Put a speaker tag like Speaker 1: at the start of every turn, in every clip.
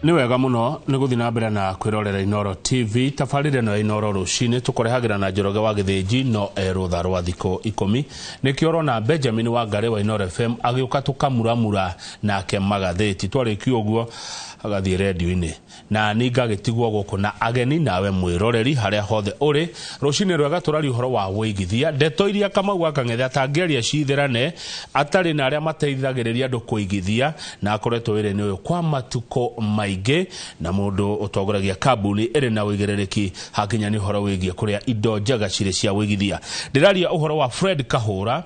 Speaker 1: Ni wega muno ni guthi na mbere na kwirorera Inoro TV tafarire no Inoro rucini tukorehagira na Njoroge wa Githĩnji no rutha rwa thiko 10 nikio rona Benjamin wa Ngare wa Inoro FM agiuka tukamuramura nake magatheti twarikio guo agathie radio-ini na ninga gitigwo guku na ageni nawe mwiroreri haria hothe uri rucini rwega turari uhoro wa wigithia ndeto iria Kamau akang'etha tangeria cithirane atari na aria mateithagiriria andu kuigithia na akoretwo wire-ini uyu kwa matuko maige na mundu utongoragia kambuni iri na wigirereki hakinya ni uhoro wigie kuria indo njega cire cia wigithia ndiraria uhoro wa Fred Kahura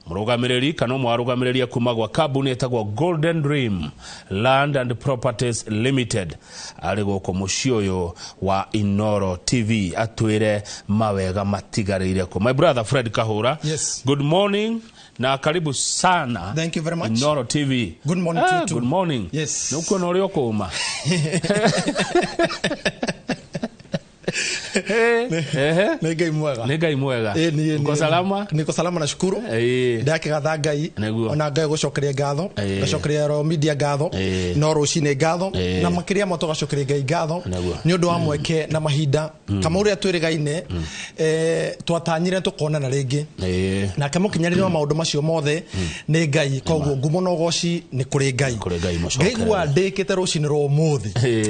Speaker 1: murugamiriri kana mwarugamiriri kuma gwa kambuni etagwo Golden Dream Land and Properties Limited ari goko mucioyo wa Inoro TV atwire mawega matigarire ko. My brother Fred Kahura,
Speaker 2: yes,
Speaker 1: good morning na karibu sana.
Speaker 2: Thank you very much.
Speaker 1: Inoro TV.
Speaker 2: Good morning to you too.
Speaker 1: Good morning.
Speaker 2: Yes.
Speaker 1: Nuko nori okuma.
Speaker 2: Ngai mwega.
Speaker 1: Ngai mwega. Uko salama?
Speaker 2: Niko salama na shukuru. Ndake gatha Ngai. Ona Ngai gucokeria ngatho. Gacokeria ro media ngatho. No rucine ngatho. Na makiria moto gacokeria Ngai ngatho. Ni undu wa mweke na mahinda. Kama uria twirigaine twatanyire tukona na ringi. Na kama kinyarire maundu macio mothe ni Ngai. Koguo ngumo no goci ni kuri Ngai. Ngai gwa ndikite rucine ro muthi.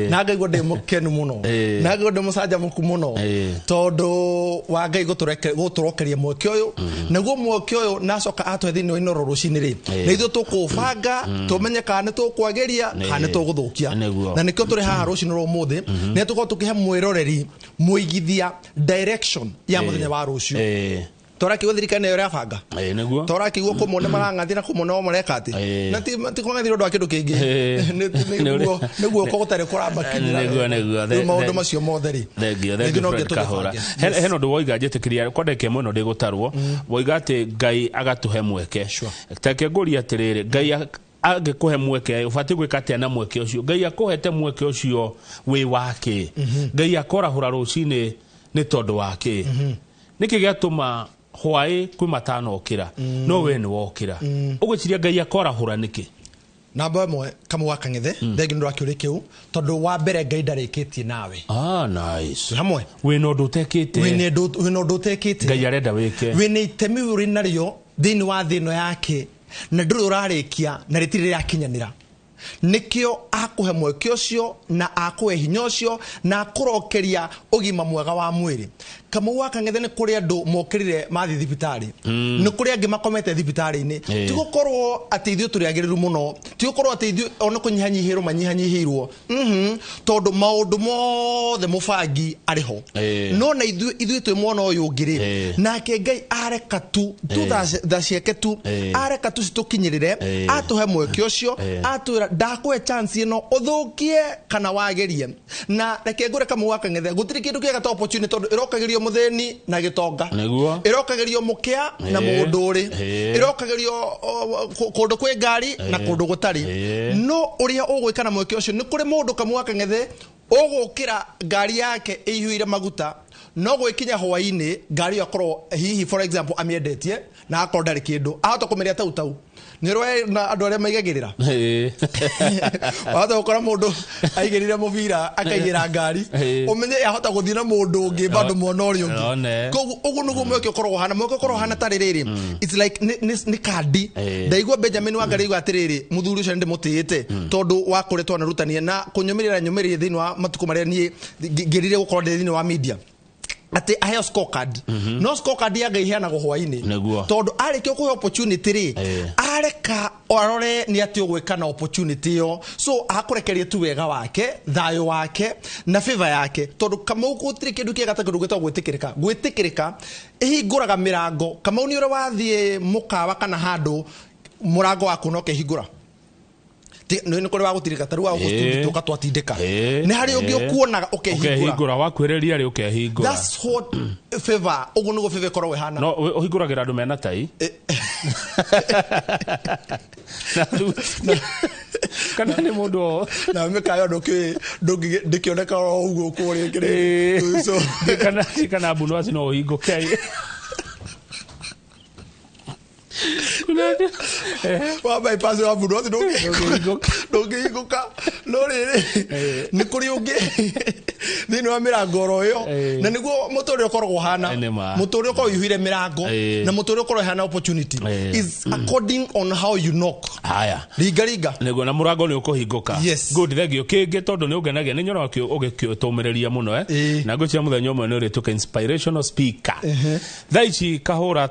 Speaker 2: Na Ngai gwa ndi mukenu muno. Na Ngai ndi musanja muno todo wa Ngai guturokeria mweke uyu naguo mweke uyu nacoka atwe thini Inoro rucini ri na ithu tukubanga tumenye kana tukwageria kana tuguthukia na nikio turi haha rucini ro muthi ne tuko tukihe mwiroreri muigithia direction ya muthenya wa rucio tora kigo thirikane yo rafanga
Speaker 1: neguo
Speaker 2: tora kigo ko mone marangathira ko mone o marekati na ti ko ngathiro ndo akindo kingi neguo ko gutare kuramba kinira neguo maundu macio motheri
Speaker 1: neguo Kahura heno ndo woiga njetikiria kodeke muno ndi gutarwo woiga ati Ngai agatuhe mweke take nguri atiriri Ngai agikuhe mweke ufati gwikatia na mweke ucio Ngai akuhete mweke ucio wi wake Ngai akorahura rucini ni tondu wake niki giatuma hwae kwi matano okira no we ni wokira ugwiciria Ngai akorahura niki
Speaker 2: namba mwe kama wakang'ethe ndegi ndo akiurikiu tondu wa mbere Ngai ndarikitie nawe
Speaker 1: nice
Speaker 2: hamwe
Speaker 1: we no ndutekite
Speaker 2: we no ndutekite
Speaker 1: Ngai arenda wike
Speaker 2: we ni itemi uri nario thini wa thino yake na nduru urarikia na ritire yakinyanira nikio akuhe mweke ucio na akuhe hinya ucio na akurokeria ugima mwega wa mwiri kama wakang'ethe ni kuri andu mokirire mathi thibitari ni kuri angi makomete thibitari-ini ti gukorwo ati ithuĩ turi agiriru muno ti gukorwo ati ithuĩ ona kunyihanyihirwo manyihanyihirwo tondu maundu mothe mubangi ariho no na ithuĩ twi mwona uyu ngiri nake Ngai areka tu tha ciake tu areka tu citukinyirire atuhe mweke ucio atwira ndakuhe chance ino uthukie kana wagerie na reke ngure kama wakang'ethe gutiri kindu kiega ta opportunity tondu irokagirio mutheni na gitonga irokagirio mukia na mugunduri irokagirio kundu kwi ngari na kundu gutari no uria ugwikana mweke ucio ni kuri mundu kama wakang'ethe ugukira ngari yake ihuire maguta no gwikinya hwaini ngari yakorwo hihi for example amiendetie na akorwo ndari kindu ahota kumeria tau nirwe na andu aria maigagirira wata ukora mundu aigirire mubira akaigira ngari umenye ahota guthii na mundu ungi bado muona uri ungi kogu ugu nugu mweke ukorwo hana mweke ukorwo hana taririri it's like ni kandi ndaigwa Benjamin wa Ngare igwa atiriri muthuri ucio ndi mutiyite tondu wakuretwo na rutania na kunyomirira nyumiririe thini wa matuko maria nie ngirire gukorwo thini wa media ati ahe scorecard no scorecard ya Ngai heana hwaini tondu arikio kuhe opportunity ri areka orore ni ati ugwikana opportunity yo so akurekeria tu wega wake thayo wake na favor yake tondu kama ukutiri kindu kiega ta kindu gwitikirika ihinguraga mirango kama uni ura wathie mukawa kana handu murango waku no kehingura ni kuri wa gutirika taru wa gustundi tuka twatindika ni hari ungi ukuonaga ukehingura
Speaker 1: wakwereria ri ukehingura
Speaker 2: that's what favor ugu nugo favor korwo hana
Speaker 1: no uhinguragira andu mena tai kana ni mundu
Speaker 2: na mekayo ndikioneka ugu kuri kire
Speaker 1: so kana bunu asino uhinguke
Speaker 2: wa bypass wa budo ndongihinguka Lori ni kuri ungi thini wa mirango ro yo na niguo muturi ukorwo hana muturi ukorwo yuhire mirango na muturi ukorwo hana opportunity is according on how you knock.
Speaker 1: Haya
Speaker 2: riga
Speaker 1: niguo na murango ni ukuhinguka. Good, thegio kingi tondu ni ugenagia ni nyoro kio ugitumereria muno na ngwicira muthenya umwe ni uri tuka inspirational speaker thaici kahura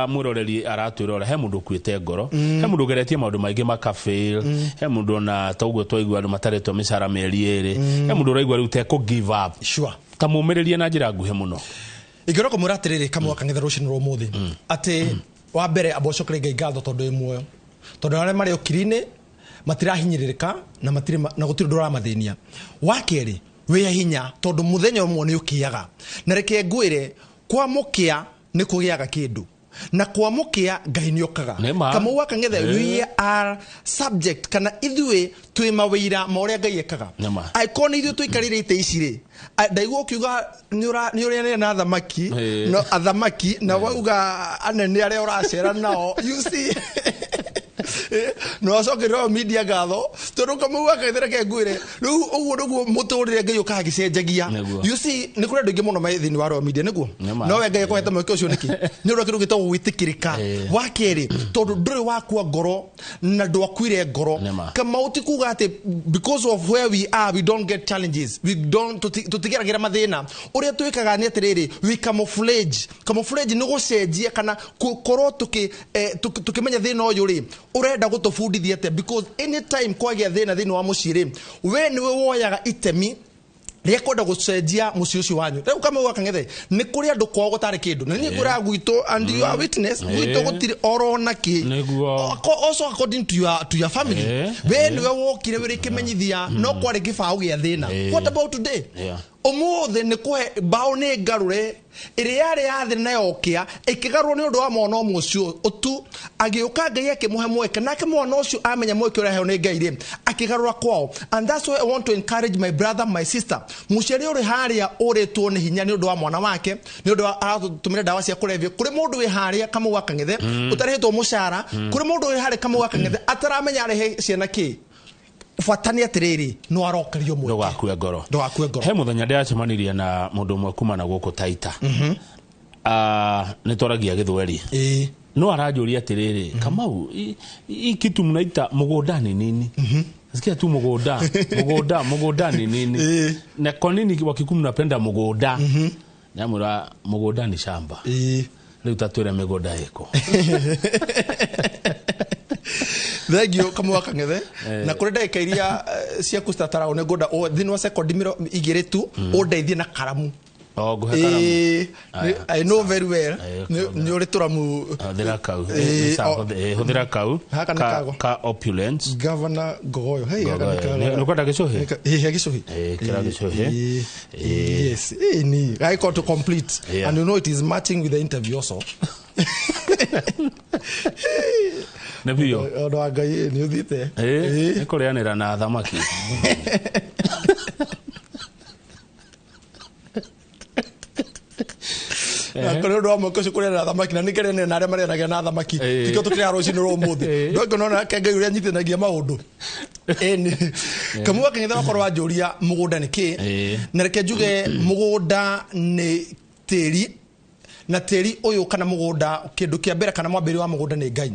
Speaker 1: muroreri aratwirora he mundu kwite ngoro he mundu geretie maundu maingi makafail he mundu na taugo twaigua andu mataretwo mishara meri eri he mundu raigua riu te ku give up.
Speaker 2: Sure.
Speaker 1: Tamumererie na njira nguhe muno
Speaker 2: igero ko muratiriri kamwa kangetha rucini ro muthi ati wa mbere abocokere ngai ngatho tondu imwe tondu arĩa marĩ okirine matirahinyiririka na matire na gutiri ndora mathĩnia. Wa keri we hinya tondu muthenya umwe ni ukiaga na reke ngwire kwa mukia ni kugiaga kindu na kwa mukia ngai ni okaga kama waka ngethe we are subject kana ithwe twi mawira ma uria ngai ekaga icon ithwe twikarire ite icire ndaigwo kiuga ni uria na thamaki no athamaki na wauga anene aria uracera nao you see no acokero media gatho tondu kama waka ithera ke ngwire riu uguo niguo muturire ngai ukaga gicenjagia. You see ni kuri ndingi muno maithini wa media niguo no we ngai kweta mweke ucio niki ni uri kindu gitagwo gwitikirika. Wa keri tondu nduri wakua ngoro na ndwakwire ngoro kama utikuga ati because of where we are we don't get challenges, we don't tutigeragira mathina uria twikaga ni atiriri we camouflage ni gucenjia kana korwo tukimenya thina uyu ri urenda gutufundithia ate because anytime kwagia thina thini wa muciri we niwe woyaga itemi ria kwenda gucenjia muci ucio wanyu. Riu kama waka ngethe ni kuri andu kwao gutari kindu na ni kura gwito and you are witness gwito gutiri orona ki also according to your family we niwe wokire wiri kimenyithia no kwari gibao gia thina. What about today? Omothe ni kuhe bao ni ngarure iri yari yathi nayo kia ikigarwo ni undu wa mwana mucio otu agiuka ngai akimuhe mweke nake mwana ucio amenya mweke ura heo ni ngai ri akigarura kwao. And that's why I want to encourage my brother, my sister, muciari uri haria uritwo ni hinya ni undu wa mwana wake ni undu aratumira dawa cia kulevya kuri mundu wi haria kama waka ngethe utarehitwo mushara kuri mundu wi haria kama waka ngethe ataramenya arehe ciana ki fatani atiriri no arokerio mweke
Speaker 1: ndogakue ngoro he muthenya ndiacemanirie na mundu mwe kuma na guku Taita ni toragia githweri no aranjuria atiriri Kamau kitu mnaita mugunda ni nini sikia tu mugunda ni nini na kwa nini wakikum napenda mugunda nyamura mugunda ni shamba leo tatwira migunda iko thegio kama waka ngethe na kuri ndeka iria cia kustatara one goda o thini wa second miro igiretu o ndeithie na karamu I know very well ni uri turamu huthira kau ka opulence
Speaker 2: Governor Gogoyo hey
Speaker 1: no kwenda gicohi
Speaker 2: gicohi
Speaker 1: kira gicohi
Speaker 2: yes ni I got to complete and you know it is matching with the interview also
Speaker 1: Nebio
Speaker 2: ndo agai ni uthite
Speaker 1: ni kurianira na thamaki
Speaker 2: na kore ndo amoko cukuri na thamaki na nikere ne na aria mari na thamaki tikio tukira roci no romuthi ndo ngona kenga uria nyitinagia maundu kamu wakengitha wakorwo wanjuria mugunda niki na reke njuge mugunda ni tiri na tiri uyu kana mugunda kindu kia mbere kana mwambiri wa mugunda ni ngai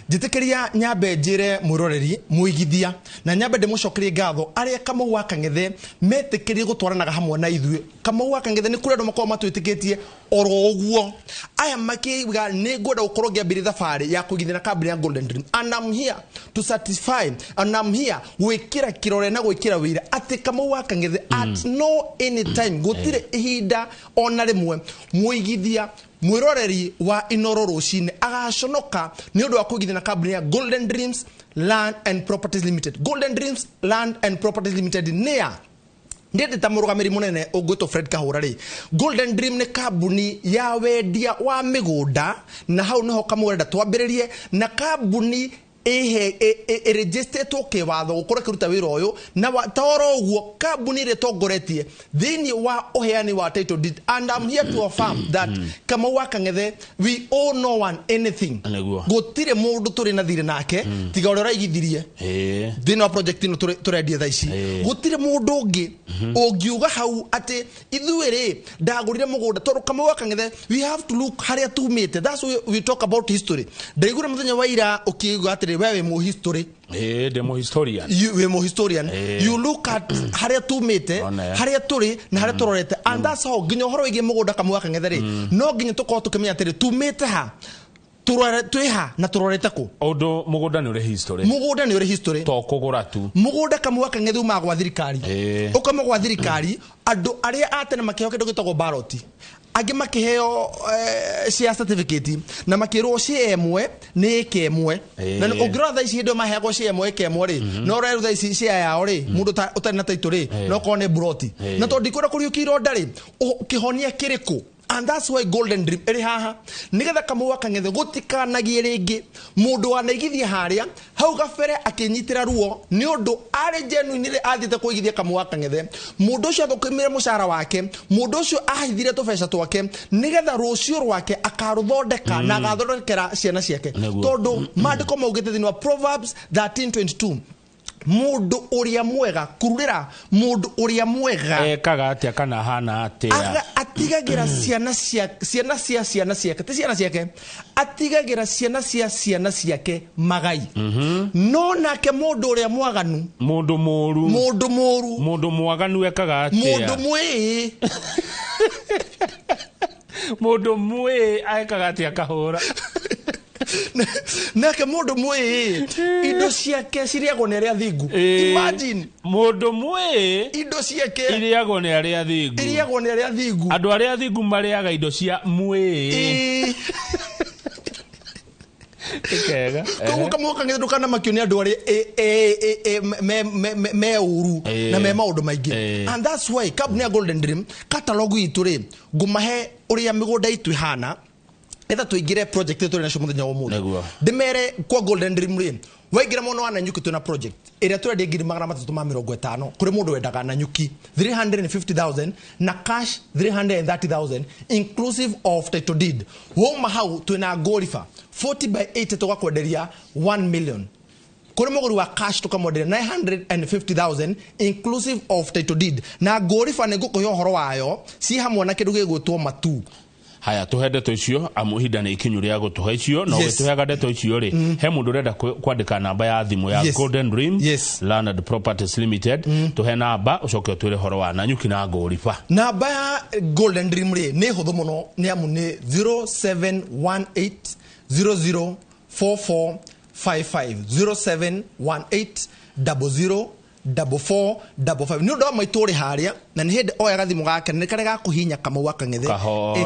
Speaker 2: njitikiria nyambe njire muroreri muigithia na nyambe ndimucokerie ngatho aria kama waka ngethe metikirie gutwaranaga hamwe na ithuĩ kama waka ngethe ni kuri andu makoma matwitikitie oro uguo aya makiuga ni ngwenda gukorwo ngiambiri thabari ya kugithina kambuni ya Golden Dream and I'm here to satisfy and I'm here gwikira kirore na gwikira wira ati kama waka ngethe at no any time gutire ihinda ona rimwe muigithia mwiroreri wa Inoro Rucine agaconoka ni undu wa kugithina kambuni ya Golden Dreams Land and Properties Limited. Golden Dreams Land and Properties Limited nia ndete tamurugamiri munene uguto Fred Kahura ri Golden Dream ne kambuni ya wendia wa migunda na hau niho kamwenda twambiririe na kambuni registeretwo kiwatho gukora kiruta wira uyu na toro uguo kambuni ire tongoretie thini wa uheani wa title deed, and I'm here to affirm that kama Wakang'ethe we owe no one anything. Gutire mundu turi na thire nake tiga uri raigithirie thini wa project ino turendia thaici gutire mundu ungi ungiuga hau ati ithuire ndagurire mugunda toro kama Wakang'ethe we have to look haria tumite. That's why we talk about history. Ndaigura muthenya wa ira ukiuga atiri wewe mu history
Speaker 1: demo historian
Speaker 2: we mo historian you look at haria tumite haria turi na haria turorete, and that's how ginyo horo igi mugunda kama Wakang'ethe ri no ginyo tuko tukimenya atiri tumite ha twiha na turorete ku
Speaker 1: odo mugunda ni uri history to kugura tu
Speaker 2: mugunda kama Wakang'ethe uma gwa thirikari ukama gwa thirikari andu aria atene makiho kindu gitagwo ballot agi makiheo share certificate na makirwo share emwe ni kemwe na ugira tha ici ndo mahego share emwe kemwe ri no reru tha ici share yao ri mundu utari na title ri no kone broti na to ndikora kuriukiro ndari kihonia kiriku. And that's why Golden Dream eri haha nigetha kama Wakang'ethe gutikanagie ringi mundu wanaigithia haria hau gabere akinyitira ruo ni undu ari genuine athite kuigithia kama Wakang'ethe mundu ucio athukimire mushara wake mundu ucio ahithire tubesha twake nigetha rucio rwake akaruthondeka na agathondekera ciana ciake tondu mandiko maugite thini wa Proverbs 13:22 mundu uria mwega kururira mundu uria mwega
Speaker 1: kaga atia kana hana atia
Speaker 2: atigagira ciana ciake ti ciana ciake atigagira ciana ciake magai no nake mundu uria mwaganu
Speaker 1: mundu muru mundu mwaganu ekaga atia
Speaker 2: mundu mwi
Speaker 1: mundu mwi aekaga atia kahura
Speaker 2: nake mundu mwi indo ciake ciriagwo ni aria thingu. Imagine
Speaker 1: mundu mwi
Speaker 2: indo ciake
Speaker 1: iriagwo ni aria thingu andu aria thingu mariaga indo cia mwi ikega
Speaker 2: koguo kama Wakang'ethe ndukana makionia andu ari me uru na me maundu maingi, and that's why kabuni ya Golden Dream catalog itu ri ngumahe uria migunda itu ihana etha tuingire project turi nacio muthenya wa muthenya ndimere kwa Golden Dream ri waigira mono wa Nanyuki tuna project iria turi ngiri 350 kuri mundu wendaga Nanyuki 350,000 na cash 330,000 inclusive of title deed. Woma hau tuna gorifa 40/80 tugakwenderia 1 million kuri muguri wa cash tukamwenderia 950,000 inclusive of title deed na gorifa ne gukuhyo horo wayo si hamwe na kindu gigwitwo matu.
Speaker 1: Haya tuhende to icio amuhinda ni ikinyu ria gutuha icio no gituhaga ndeto icio ri he mundu renda kwandika namba ya thimu ya Golden Dream Landed Properties Limited tuhe namba ucoke twire horo wa Nanyuki na Gorifa. Namba
Speaker 2: ya Golden Dream ri ni huthu muno ni amu ni 0718004455 0718004455 ni ndo maituri haria na ni hende oya gathimu gake ni kare ga kuhinya kama Wakang'ethe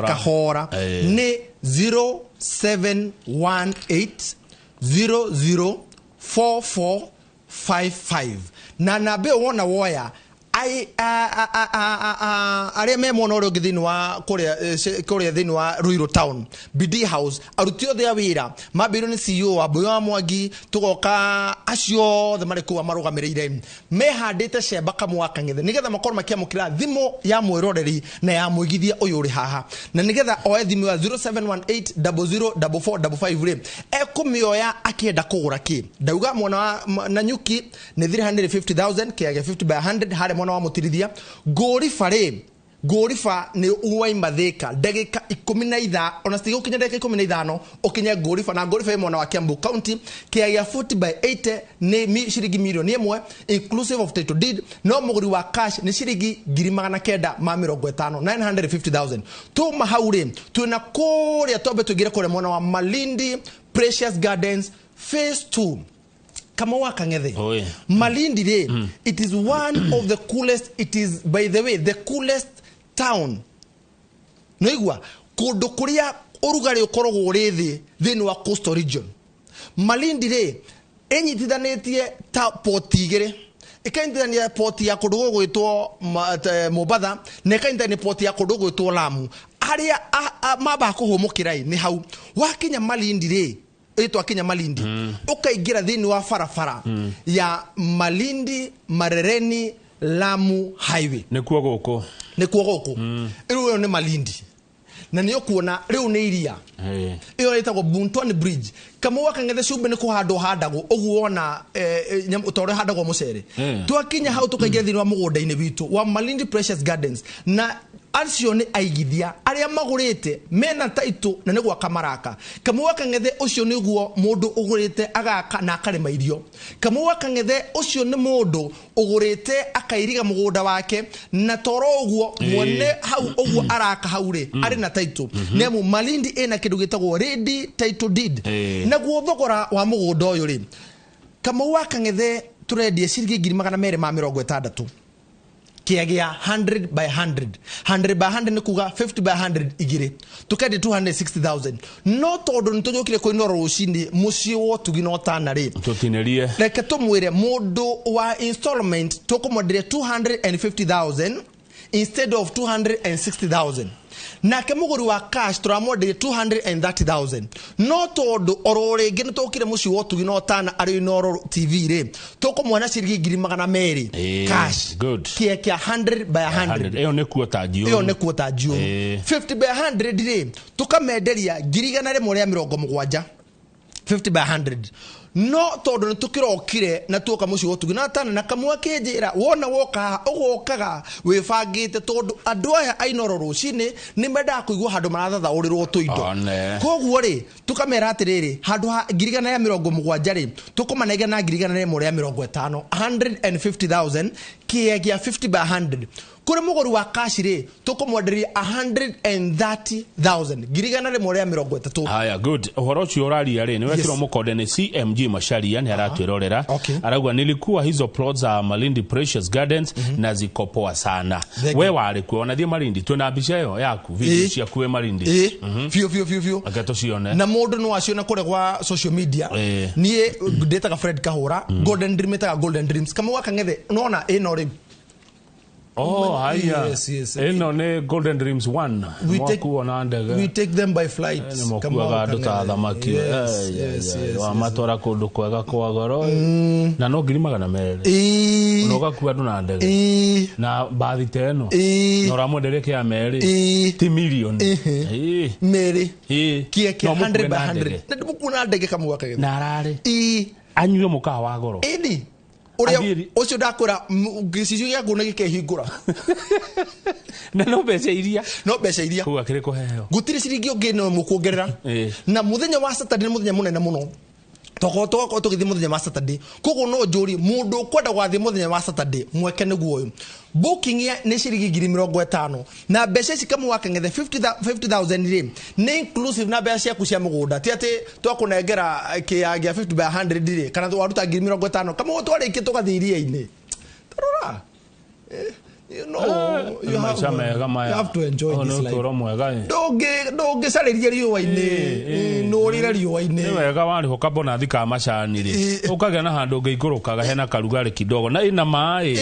Speaker 2: kahora ni 0718004455 na nabe wona woya aria me mona uri ngithini wa kuria thini wa Ruiru Town BD House aruti othe a wira mambiro ni CEO wa Mbuya wa Mwangi tugoka acio the mariko amarugamirire mehandite cemba kama Wakang'ethe nigetha makorwo makiamukira thimo ya mwiroreri na ya muigithia uyu uri haha na nigetha oe thimu ya 0718004455 ri ekumioya akienda kugura ki ndauga mwana wa Nanyuki ni 350,000 kiage 50/100 hare mwana wa mutirithia Gorifa ni uwaima thika ndagika 15 ona stigo kinya ndagika 15 ukinya Gorifa na Gorifa mwana wa Kiambu County kia 40/80 ni shiringi milioni 1 inclusive of title deed no muguri wa cash ni shiringi 950,000 tu mahaure tuna koria tobe tugira kore mwana wa Malindi Precious Gardens phase 2 kama Wakang'ethe Malindi re it is one of the coolest, it is by the way the coolest town noigwa kundu kuria urugari ukorogwo uri thini wa coastal region. Malindi re enyitithanitie ta port igire ikaindania port ya kundu gwitwo Mombasa na ikaindania port ya kundu gwitwo Lamu aria maba kuhumukirai ni hau wakinya Malindi re itwa Kenya Malindi ukaigira thini wa farafara ya Malindi Marereni Lamu highway
Speaker 1: nikuo goko
Speaker 2: iru ni Malindi na niyo kuona riu ni iria iyo itagwo Buntwani Bridge kama wakangethe cumbe ni kuhandwo handagwo uguo ona utore handagwo mucere twakinya hau tukaigira thini wa mugunda-ini witu wa Malindi Precious Gardens na acio ni aigithia aria magurite mena taito na nigwa kamaraka kama wakangethe ucio niguo mundu ugurite agaka na akarema irio kama wakangethe ucio ni mundu ugurite akairiga mugunda wake na toro uguo mwone hau uguo araka haure ari na taito nemu Malindi ina kindu gitagwo ready title deed naguo thogora wa mugunda uyu ri kama wakangethe turedie ciringi 260 kiagia 100 by 100 100 by 100 ni kuga 50 by 100 igire tukadi 260,000 no todo ntojokire ko inoro rucini muci wo tugino tana ri
Speaker 1: totinerie
Speaker 2: reke tumwire mundu wa installment tokomodire 250,000 instead of 260,000 na kemuguri wa cash turamodire 230,000 no todo orore ngene tokire muci wo tugino tana ari inoro TV ri tokomwana ciringi 200 cash
Speaker 1: good
Speaker 2: kia 100 by 100
Speaker 1: eyo ne kuota jio
Speaker 2: 50 by 100 ri tukamenderia girigana rimwe ria 70 50 by 100 no todo nitukirokire na tuka muci wo tugina tana na kamwa kinjira wona woka ugokaga wifangite todo andu aya ainoro rucini ni menda kuigwa handu marathatha urirwo tuindo koguo ri tukamera atiriri handu ha girigana ya 70 ri tukumanega na girigana rimwe ria 50 150,000 kiagia 50 by 100 kuri mugori wa cash ri tukumwenderia 130,000 girigana rimwe ria 30
Speaker 1: haya good uhoro cio uraria ri ni wekiro mukonde ni CMG Masharia ni aratwirorera aragwa nilikuwa hizo plots za Malindi Precious Gardens na zikopoa sana we wari kuona thie Malindi tuna mbica yo yaku video cia kuwe Malindi
Speaker 2: fio
Speaker 1: agato cione
Speaker 2: na mundu no aciona kure kwa social media nie ndetaga Fred Kahura Golden Dream etaga Golden Dreams kama wakangethe nona ino ri
Speaker 1: haya eno ne Golden Dreams 1
Speaker 2: we take them by flight
Speaker 1: kama waduta thamaki wa matora kundu kwega kwa goro na no 200 unoga kuwa nduna ndege na bathi teno no ramwendereke ya meri ti million
Speaker 2: meri kia 100 by 100 na ndimukuna ndege kama wakangethe
Speaker 1: na arare anywe mukawa wa goro
Speaker 2: uria ucio ndakura gicicio gya ngune gikehingura
Speaker 1: na no mbeca iria
Speaker 2: kuga
Speaker 1: kire kuheo
Speaker 2: gutiri ciringi ungi no mukuongerera na muthenya wa Saturday ni muthenya munene muno toko tugithi muthenya wa Saturday kogo no njuri mundu kwenda gwathi muthenya wa Saturday mweke niguo uyu booking ya ni ciringi 50 na mbeca ici kama wakangethe 50,000 ri ni inclusive na mbeca ciaku cia mugunda ti ati twakunengera kiagia 50 by 100 ri kana waruta 50,000 kama utwarike tugathiria-ini tarora you have to enjoy this life. Don't sariria riũa-inĩ nũrire riũa-inĩ
Speaker 1: nĩ wega warĩho kabonathi ka macani rĩ ũkagĩa na handũ ũngĩikũrũkaga hena karugarĩ kidogo na ina maĩ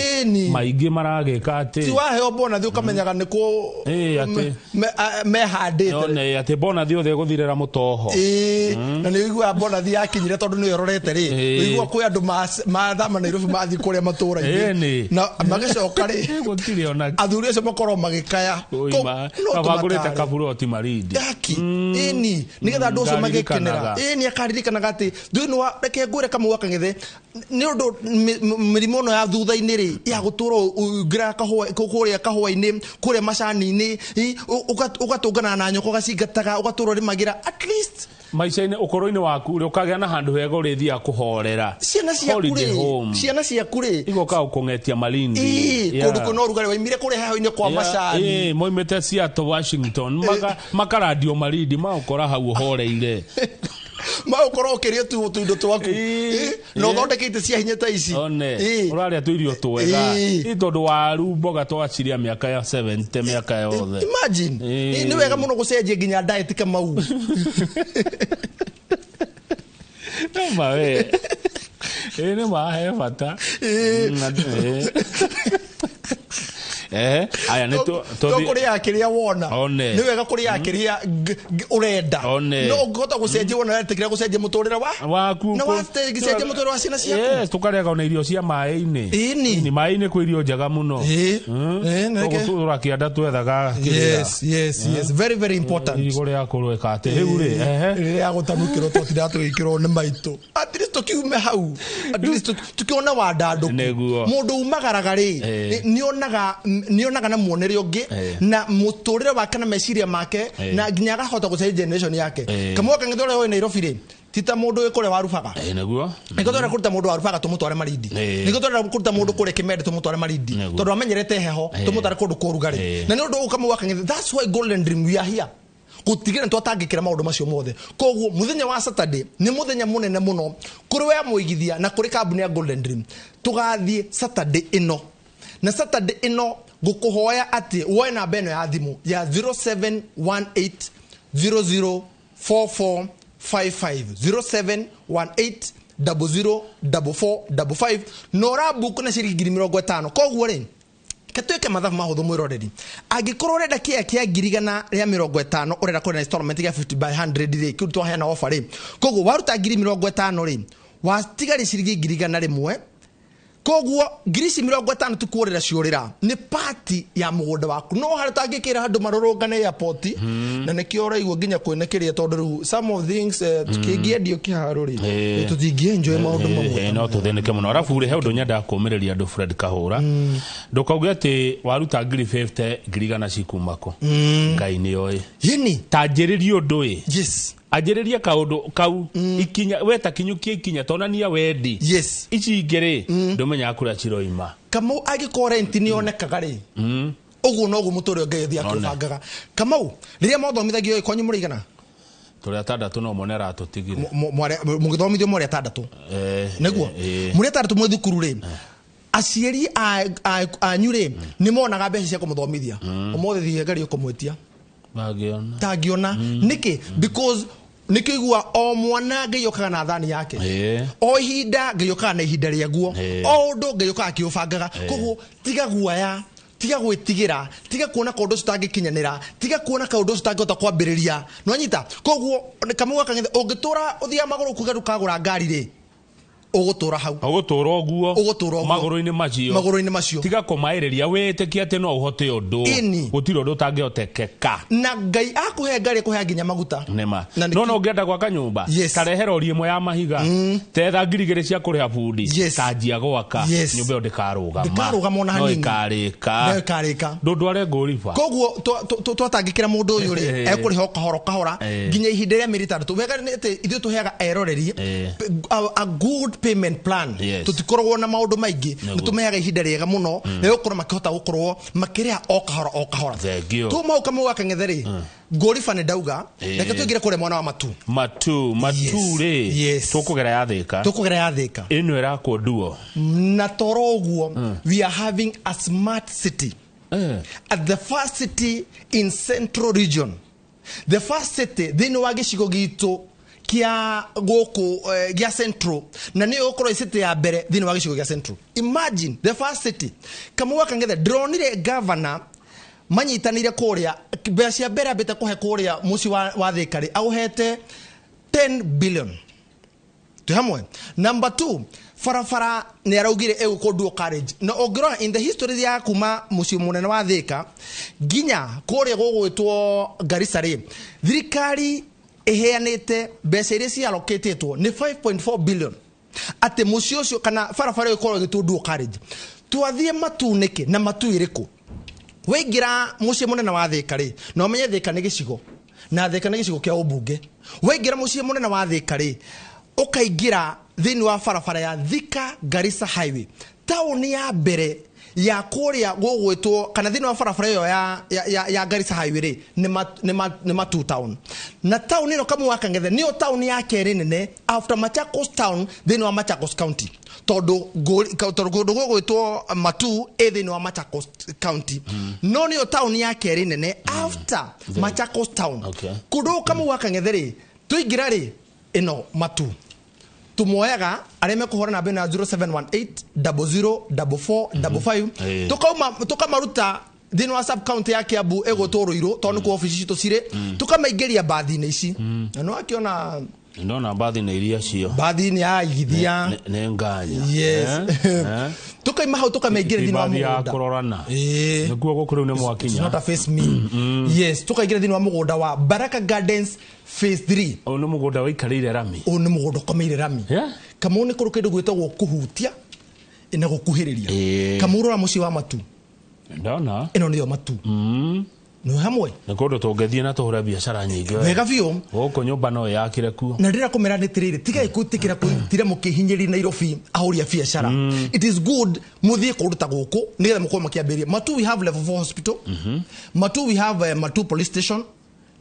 Speaker 1: maingĩ maragĩka atĩ
Speaker 2: ti waheo bonathi ũkamenyaga nĩkũ mehandĩte
Speaker 1: atĩ bonathi othe gũthirĩra mũtoho
Speaker 2: na nĩ ũiguaga bonathi yakinyire tondũ nĩ yororete rĩ ũigua kwĩ andũ mathama Nairobi mathiĩ kũrĩa matũra-inĩ na magĩcoka rĩ athuri acio makorwo magikaya
Speaker 1: bagurite kaburoti Malindi
Speaker 2: ini nigetha andu acio magikenera ni akaririkanaga ati thĩinĩ wa reke ngwĩre kama wakangethe nĩ ũndũ mĩrimũ no ya thutha-inĩ rĩ ya gũtũrwo ngira kũrĩa kahũa-inĩ kũrĩa macani-inĩ ũgatũngana na nyoko gacingataga ũgatũrwo rĩmagira at least
Speaker 1: maica-inĩ ũkũrũ-inĩ waku ũrĩ ũkagĩa na handũ hega ũrĩthiaga kũhorera
Speaker 2: ciana ciaku rĩ
Speaker 1: igoka gũkũng'etia Malindi
Speaker 2: kũndũ kwĩna ũrugarĩ waimire kũrĩa heho-inĩ kwa macani
Speaker 1: moimĩte Seattle Washington makaradio Malindi magũkora hau ũhoreire
Speaker 2: magũkorwo ũkĩrĩa tũindo twaku na ũthondekeite cia hinya ta ici
Speaker 1: ũrarĩa tũirio twega tondũ waru mboga twaciria mĩaka ya 70 mĩaka yothe
Speaker 2: imagine nĩ wega mũno gũcenjia nginya diet kamau
Speaker 1: mawe nĩ mahe bata aya ne
Speaker 2: to kuri akiria wona ni wega kuri akiria urenda no ngota gucenjia wona tikira gucenjia muturira
Speaker 1: waku
Speaker 2: no waste gucenjia muturira wa ciana ciaku
Speaker 1: yes tukarega ona irio cia mai-ini ni mai-ini kwi irio njega muno gutura kianda twethaga
Speaker 2: yes very very important
Speaker 1: igore yakuru ekate riu ri
Speaker 2: riria gutanukiro tutira twikirwo ni maitu at least tukiume hau at least tukiona wandandu mundu umagaraga ri nionaga na muonere ungi na muturire wake na meciria make na nginya agahota gucenjia generation yake kamwe kangithore we Nairobi ri tita mundu ikore warubaga
Speaker 1: neguo
Speaker 2: nigotore kuruta mundu warubaga tumutware Marindi nigotore kuruta mundu kure Kimende tumutware Marindi tondu amenyerete heho tumutware kundu kurugari na ni undu ukamwe wakangithe that's why Golden Dream we are here gutigira twatangikira maundu macio mothe koguo muthenya wa Saturday ni muthenya munene muno kuri we muigithia na kuri kambuni ya Golden Dream tugathie Saturday ino na Saturday ino gukuhoya ati woe na beno ya thimu ya 0718004455 0718004455 nora buku na ciringi 50 koguo ri katweke mathafu mahuthu mwiroreri angikorwo urenda kia 150 urenda kuri na installment ya 50 by 100 ri kitu hena offer ri koguo waruta 50 ri watigari ciringi 100 koguo girisi 50 tukuorera ciorira ni party ya mugunda waku no haratangikira handu marorongane airport na nekio raigwo nginya kwenekeria tondu some of things tukingiendio kiharo ri tutingie enjoy maundu mamwe
Speaker 1: no tutheneke muno arafu ri he undu nyanda kumireria andu Fred Kahura ndukauge ati waruta 50 girigana cikumako ngai ni oi
Speaker 2: yini
Speaker 1: tanjiriria undu
Speaker 2: yes
Speaker 1: ajeriria kaundu kau ikinya weta kinyukie ikinya tonania wendi
Speaker 2: yes
Speaker 1: ici ingere ndomenya akura ciroima
Speaker 2: kamau agikorent ni onekaga ri uguo no guo mutore ngeithia kubangaga kamau riria mothomithagio ikonyu murigana
Speaker 1: turi atandatu no monera atutigire
Speaker 2: mugithomithio muri atandatu neguo muri atandatu mwe thukuru ri aciari anyure ni monaga mbeca cia kumuthomithia umothe thie ngari ukumwetia tagiona niki because nikigua o mwana ngeyokaga na thani yake o ihinda ngeyokaga na ihinda riaguo o undu ngeyokaga kiubangaga koguo tiga guaya tiga gwitigira tiga kuona kaundu citangikinyanira tiga kuona kaundu citangihota kwambiriria no anyita koguo kamwe kangithe ungitura uthia maguru kugeru kagura ngari ri ugutura hau
Speaker 1: ugutura oguo maguru-ini macio tiga kumairiria witikia ati no uhote undu gutiro undu tangihotekeka na
Speaker 2: ngai akuhe ngari kuhe nginya maguta
Speaker 1: nema no ungienda gwaka nyumba karehera ori imwe ya mahiga tetha ngirigire cia kuriha bundi tanjia gwaka nyumba yo ndikarugama
Speaker 2: ona hanini
Speaker 1: karika ndware nguriba
Speaker 2: koguo twatangikira mundu uyu ri ekuriha kahora nginya ihinda ria mĩeri 3 wega ni ati ithu tuheaga eroreri a good payment plan tutikorwo na maundu maingi nitumeaga ihinda riega muno egukora makihota gukorwo makiria o kahora tu mau kamwe wakangetheri ngoriba ni ndauga reke twigire kure mwana wa matu
Speaker 1: ri tukugera yathika ino irakwo duo
Speaker 2: na toro uguo we are having a smart city at the first city in Central Region, the first city thini wa gicigo gitu kia goku gia Central na ni okoro city ya mbere thini wa gicigo gia Central. Imagine the first city kama wakangethe dronire governor manyitanire kuria becia mbere abete kuhe kuria muci wa thikari auhete 10 billion tu hamwe. Number 2 farafara ni araugire egukonduo carriage na ogro in the history ya kuma muci munene wa thika ginya kuria gugwitwo Garissa ri thirikari eheanite mbeca iria cia allocatetwo ni 5.4 billion ate muci ucio kana farafara ikorwo gitunduo carriage twathie matunike na matuiriku wengira muci munene wa thika ri no menye thika ni gicigo na thika ni gicigo kia ubunge wengira muci munene wa thika ri ukaingira thini wa farafara ya Thika Garissa highway town ya mbere ya kuria gugwitwo kana thini wa farafara yo ya Garissa highway ri ni matu town na town ino kama wakangethe niyo town ya keri nene after Machakos town thini wa Machakos county todo gugwitwo matu thini wa Machakos county no niyo town ya keri nene after Machakos town kudo kama wakangethe ri tuigira ri ino matu tumoyaga areme kuhora na bena 0718 tukamaruta thini wa sub county ya Kiambu egotoroiro tondu ku office cito cire tukamaigeria bathi-ini ici na no akiona
Speaker 1: ndona bathi na iria cio
Speaker 2: bathi-ini ya igithia
Speaker 1: ne nganya
Speaker 2: yes tukaima hau tukamaigeria thini wa mugunda
Speaker 1: kurorana niguo gukuru ne mwakinya
Speaker 2: not a face me yes tukaigeria thini wa mugunda wa Baraka Gardens phase 3
Speaker 1: ono mugunda waikarire rami
Speaker 2: ono mugunda komeire rami kama une kuru kindu gwitagwo kuhutia ina gukuhiriria kama urora muci wa matu
Speaker 1: ndona
Speaker 2: ino niyo matu no hamwe
Speaker 1: nikondo tongethie na tuhura biashara nyingi
Speaker 2: wega biu
Speaker 1: goko nyumba no yakire ku
Speaker 2: na ndira kumera nitirire tiga ikutikira kutira mukihinyiri Nairobi ahuri ya biashara it is good muthie kuruta goko nigetha mukoma makiambiria matu we have level 4 hospital matu we have matu police station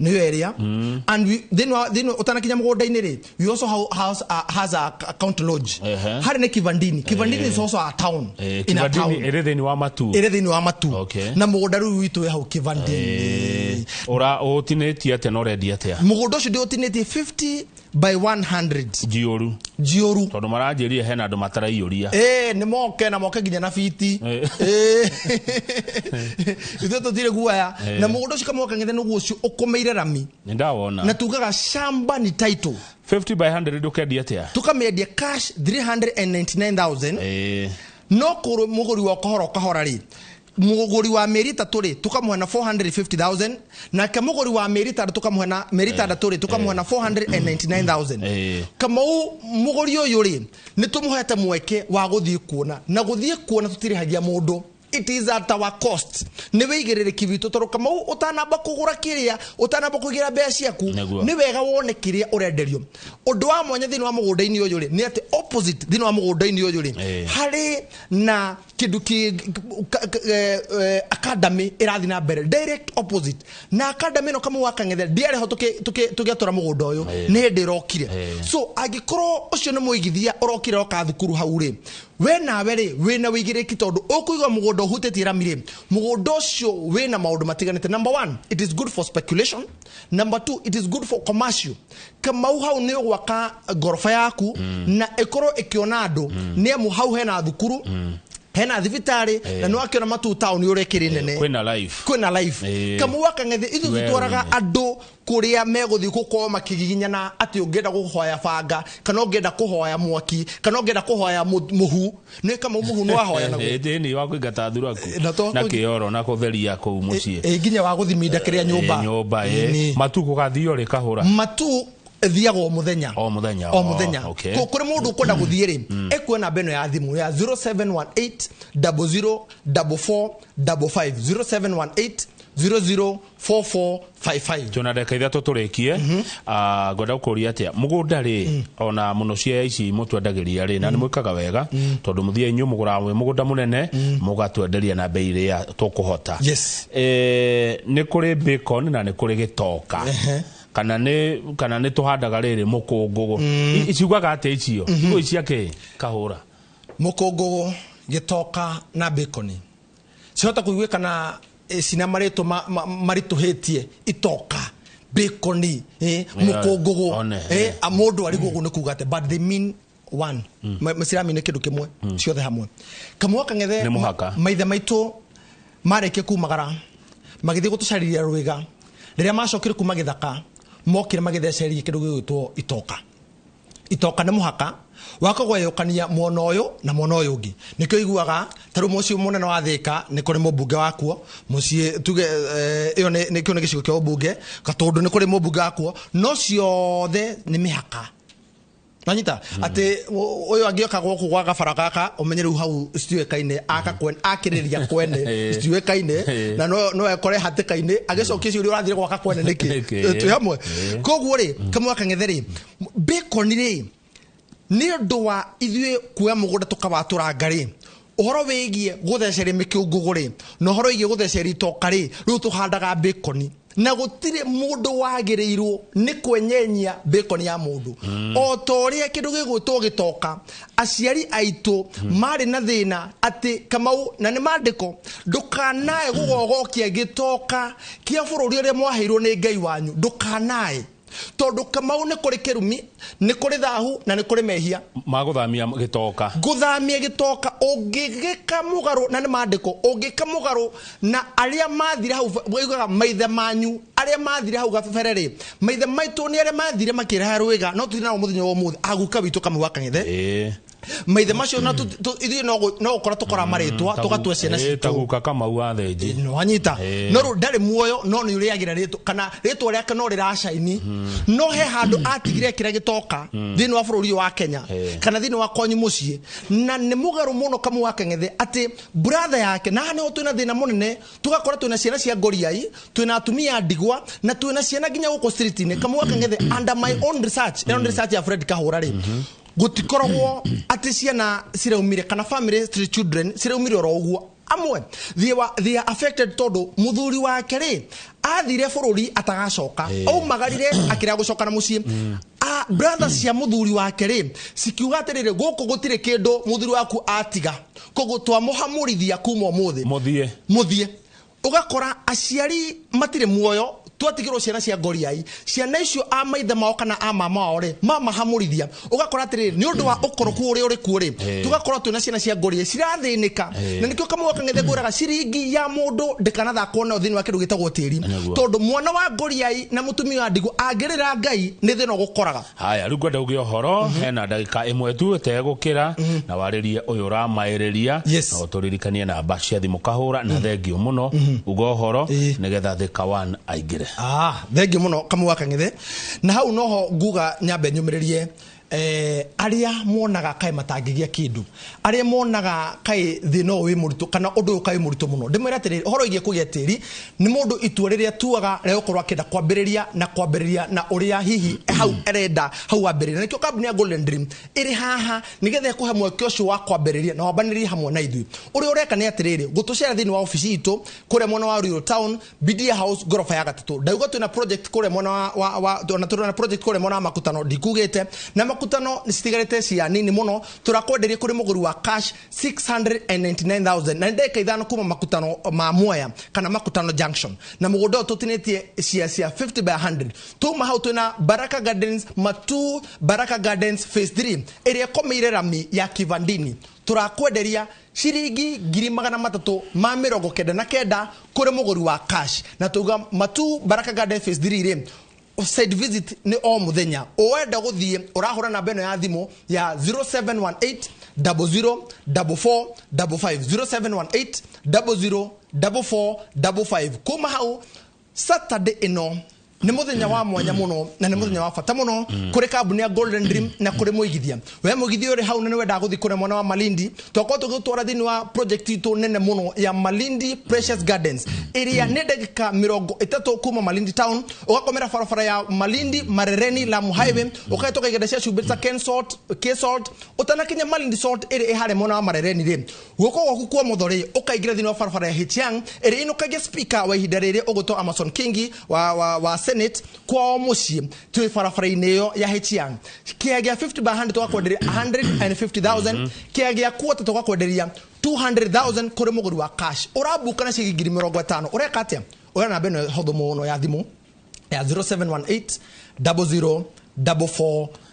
Speaker 2: new area and we then utanakinya mugunda-ini ri we also has a county lodge hari ne Kivandini is also a town in a town
Speaker 1: eretheni wa matu
Speaker 2: na mugunda ru witu we hau Kivandini
Speaker 1: ora otinetie ate no ready ate
Speaker 2: mugunda ucio ndi otinetie 50 by 100 jioru
Speaker 1: tondu maranjirie hena andu mataraiyuria
Speaker 2: ni moke na moke ginya na fiti ithu tutire guaya na mugunda ucio kama okangethe nuguo ucio ukomeire rami
Speaker 1: ndawona
Speaker 2: na tugaga shamba ni title
Speaker 1: 50 by 100 ukendia atia
Speaker 2: tukamedia cash 399,000 no kuru muguri wa kahora ri muguri wa meri 3 ri tukamuhana 450,000 na kamuguri wa meri 3 tukamuhana meri 3 ri tukamuhana 499,000 kama muguri uyu ri nitumuhete mweke wa guthie kuona na guthie kuona tutirihagia mundu it is at our cost ni weigirire kibitu toro kama utanamba kugura kiria utanamba kugira mbeca ciaku ni wega wone kiria urenderio undu wa mwanya thini wa mugunda-ini uyu ri ni ati opposite thini wa mugunda-ini uyu ri hari na kindu ki academy irathi na mbere direct opposite na academy no kama wakang'ethe ndiare ho tugiatura mugunda uyu ni ndirokire so agikoro ucio ni muigithia urokire oka thukuru hau ri we nawe ri wina wigiriki tondu ukuiga mugunda uhutetie rami ri mugunda ucio wina maundu matiganite number 1 it is good for speculation number 2 it is good for commercial kama hau ni gwaka gorofa yaku na ikoro ikiona andu ni amu hau hena thukuru hena thibitari na no akiona matu town urekiri nene kwina life kama wakang'ethe ithu twaraga andu kuria meguthi gukorwo makigiginyana ati ungenda guhoya banga kana ungenda kuhoya mwaki kana ungenda kuhoya muhu ni kama muhu no ahoya naguo
Speaker 1: ni wa kuingata thuraku na kioro na kutheria kuu mucie
Speaker 2: nginya wa guthiminda kiria nyumba
Speaker 1: matu kugathio ri kahura
Speaker 2: matu thiago o muthenya kuri mundu kwenda guthie ri ekuona beno ya thimu ya 0718 004455 0718 004455
Speaker 1: tuna ndeka itha tuturikie ngoda ukuria atia mugunda ri ona muno cia ici mutwendagiria ri na ni mwikaga wega tondu muthie nyu mugura mwe mugunda munene mugatwenderia na bei ria tukuhota ni kuri bacon na ni kuri gitoka kana ne tuhandaga riri mukungugu iciguaga ate icio igo iciake kahura
Speaker 2: mukungugu gitoka na bacon cihota kuigwikana cina marito marituhitie itoka bacon mukungugu amundu ari gugu ni kugate but they mean one masirami ni kindu kimwe ciothe hamwe kamwe kang'ethe maithe maitu mareke kumagara magithie gutucariria rwiga riria macokire kuma githaka mokire magitheceria kindu gigwitwo itoka na muhaka wakagweyukania mwono uyu na mwono uyu ungi nikio iguaga taru muci munene wa Thika ni kuri mubunge wakuo muci tuge iyo ni kio ni gicigo kia ubunge katondu ni kuri mubunge wakuo no ciothe ni mihaka nanyita ate uyu agioka goko gwa gabara gaka umenyeru hau stiwekaine akiriria kwene stiwekaine na no ekore hatikaine agicokia ciuri urathire gwaka kwene niki tu hamwe koguo ri kamwe akang'etheri bacon ri ni ndu wa ithue kuya mugunda tukabatura ri uhoro wigie gutheceria mikiungugu ri no uhoro wigie gutheceria itoka ri riu tuhandaga bacon na gutire mundu wagirirwo ni kwenyenyia bacon ya mundu o toria kindu gigwitwo gitoka aciari aitu mari na thina ati kamau na ni mandiko ndukanae gugogokia gitoka kia bururi ria mwaheirwo ni Ngai wanyu ndukanae tondu Kamau ni kuri kirumi ni kuri thahu na ni kuri mehia
Speaker 1: maguthamia gitoka
Speaker 2: guthamia gitoka ungigika mugaru na ni mandiko ungika mugaru na aria mathire hau boigaga maithe manyu aria mathire hau gaferere maithe maitu ni aria mathire makira rwiga no tuthina no muthenya wo muthi aguka witu Kamau wa Kang'ethe maithe macio na ithuĩ no gũkora tũkora marĩtwa tũgatue ciana citũ
Speaker 1: taguka Kamau wa Thenji
Speaker 2: no anyita no rĩu ndarĩ muoyo no nĩ ũrĩagĩra rĩtwa kana rĩtwa rĩake no rĩracaini no he handũ atigire kĩrĩa gĩtoka thĩinĩ wa bũrũri wa Kenya kana thĩinĩ wa kwanyu mũciĩ na nĩ mũgarũ mũno Kamau wa Kang'ethe atĩ brother yake na nĩho twĩna thĩna mũnene tũgakora twĩna ciana cia ngoriai twĩna atumia ndigwa na twĩna ciana nginya gũkũ street-inĩ Kamau wa Kang'ethe under my own research ya Fred Kahũra rĩ gutikoragwo ati ciana ciraumire kana family street children ciraumire oro uguo amwe they are affected todo muthuri wake ri athire bururi atagacoka au magarire akira gucoka na mucie brothers cia muthuri wake ri sikiuga atirire guku gutire kindu muthuri waku atiga kugutwa muhamurithia kuma muthie ugakora aciari matire muoyo twatigirwo ciana cia ngoriai ciana icio a maithe mao kana a mama wao ri mama hamurithia ugakora atiriri ni undu wa ukoroku uri ku ri tugakora twina ciana cia ngoriai cirathinika na nikio Kamau wa Kang'ethe nguraga ciringi ya mundu ndikana thakwo na thini wa kindu gitagwo tiri tondu mwana wa ngoriai na mutumia wa ndigu angirira Ngai ni thina gukoraga
Speaker 1: haya riu ngwenda ugie horo hena ndagika imwe tu etegukira na waririe uyu uramairiria na uturirikanie namba cia thimu kahura na thengio muno ugo horo nigetha thika one aingire
Speaker 2: thengi muno Kamau wa Kang'ethe na hau noho nguga nyambe nyumiririe aria monaga kai matangigia kindu aria monaga kai thino wi muritu kana undu kai muritu muno ndimwira atiri horo igie kugia tiri ni mundu itua riria tuaga ria ukorwa kenda kwambiriria na uria hihi hau erenda hau ambiriria nikio kambuni ya Golden Dream iri haha nigethe kuhe mweke ucio wa kwambiriria na wambanirie hamwe na ithui uria ureka ni atiriri gutucera thini wa ofisi itu kure mwana wa Ruiru Town Bidia House gorofa ya gatatu ndauga twina project kure mwana wa na project kure mwana wa makutano ndikugite na makutano nisigarete cia nini muno turakwenderia kuri muguru wa cash 699,000 na ndeka ithano kuma makutano ma Mwea kana makutano junction na mugodo tutinetie cia 50 by 100 tuma hau twina Baraka Gardens Matu Baraka Gardens phase 3 area komeire rami ya Kivandini turakwenderia shiringi 399 kuri muguru wa cash na tuga Matu Baraka Gardens phase 3 ire side visit ni o muthenya oenda guthie urahura namba eno ya thimu ya 0718 004455 0718 004455 kuma hau Saturday ino ni muthenya wa mwanya muno na ni muthenya wa fata muno kuri kambuni ya Golden Dream na kuri muigithia we muigithia uri hau nene wenda guthi kure mwana wa Malindi twakwa tugitwara thini wa project itu nene muno ya Malindi Precious Gardens area ne dakika 30 kuma Malindi town ugakomera farafara ya Malindi Marereni Lamu highway ukatoka igedesha shubita K-Salt utanakinya Malindi Salt area ihare mwana wa Marereni ri guko gwaku kwa muthori ukaigira thini wa farafara ya Hichiang area ino kage speaker wa ihidarere uguto Amazon King wa Senate kwa mucie tu farafara-ini yo ya Hichiang kiagia 50 by 100 twakwenderia 150,000 kiagia kwota twakwenderia 200,000 kuri muguru wa cash urabuka na ciringi 50 ureka atia ura namba ino hotho muno ya thimu ya 0718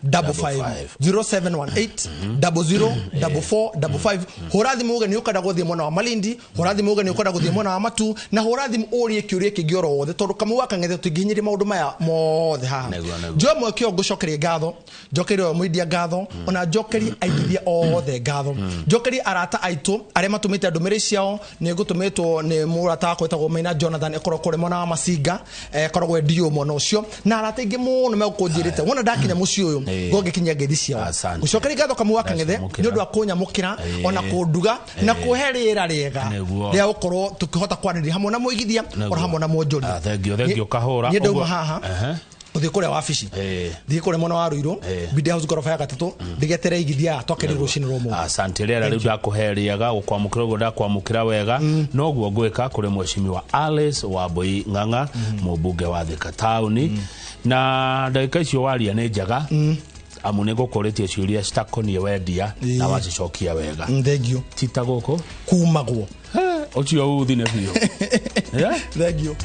Speaker 2: 004455 0718 004455 horathi muga ni ukada guthie mwana wa Malindi horathi muga ni ukada guthie mwana wa Matu na horathi urie kiurie kigioro wothe tondu Kamau wa Kang'ethe tuginyiri maundu maya mothe ha jo mwekio ngucokerie ngatho njokerie muidia ngatho ona njokerie aithithia othe ngatho njokerie arata aitu aria matumite ndumiri ciao ni ngutumitwo ni murata wakwa etagwo Maina Jonathan ekoro kure mwana wa Masinga korogwe ndio mwana ucio na arata ingi muno megukunjirite wona ndakinya muci uyu goge kinya ngeithi ciao gucokerie ngatho Kamau wa Kang'ethe ni undu wa kunyamukira ona kunduga na kuherera riega ria ukorwo tukihota kwaniriria hamwe na muigithia ora hamwe na mwonjoria
Speaker 1: thengio kahura
Speaker 2: ni nduma haha uthi kure wabici thi kure mwana wa Ruiru Bidia House gorofa ya gatatu ndigetere igithia twakiri rucini romo
Speaker 1: asante rera riu ndakuheriaga gukwamukira ugo ndakwamukira wega noguo ngwika kuri mweshimiwa Alice Wambui Ng'ang'a mubunge wa Thika Town na ndagika icio waria ni njaga amu nego koretie ciuria citakonie wendia na wacicokia wega
Speaker 2: thengio
Speaker 1: tita guko
Speaker 2: kumagwo
Speaker 1: ucio uthi ne biyo
Speaker 2: thengio